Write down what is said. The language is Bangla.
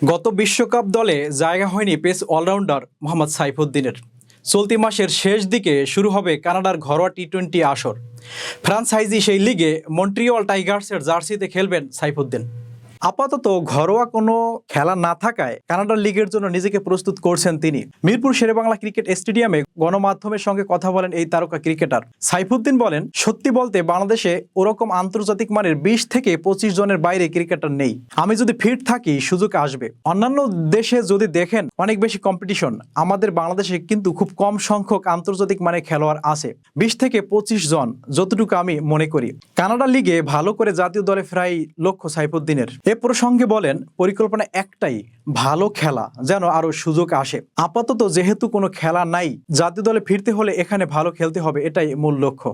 গত বিশ্বকাপ দলে জায়গা হয়নি পেস অলরাউন্ডার মোহাম্মদ সাইফুদ্দিনের। চলতি মাসের শেষ দিকে শুরু হবে কানাডার ঘরোয়া টি-20 আসর। ফ্রান্সাইজি সেই লিগে মন্ট্রিয়ল টাইগার্সের জার্সিতে খেলবেন সাইফুদ্দিন। আপাতত ঘরোয়া কোনো খেলা না থাকায় কানাডার লিগের জন্য নিজেকে প্রস্তুত করছেন তিনি। মিরপুর শেরেবাংলা ক্রিকেট স্টেডিয়ামে গণমাধ্যমের সঙ্গে কথা বলেন এই তারকা ক্রিকেটার। সাইফুদ্দিন বলেন, সত্যি বলতে বাংলাদেশে ওরকম আন্তর্জাতিক মানের 20 থেকে 25 জনের বাইরে ক্রিকেটার নেই। আমি যদি ফিট থাকি সুযোগ আসবে। অন্যান্য দেশে যদি দেখেন অনেক বেশি কম্পিটিশন, আমাদের বাংলাদেশে কিন্তু খুব কম সংখ্যক আন্তর্জাতিক মানের খেলোয়াড় আছে, 20 থেকে 25 জন যতটুকু আমি মনে করি। কানাডা লিগে ভালো করে জাতীয় দলে ফেরাই লক্ষ্য সাইফুদ্দিনের। এ প্রসঙ্গে বলেন, পরিকল্পনা একটাই, ভালো খেলা, যেন আরো সুযোগ আসে। আপাতত যেহেতু কোনো খেলা নাই, জাতীয় দলে ফিরতে হলে এখানে ভালো খেলতে হবে, এটাই মূল লক্ষ্য।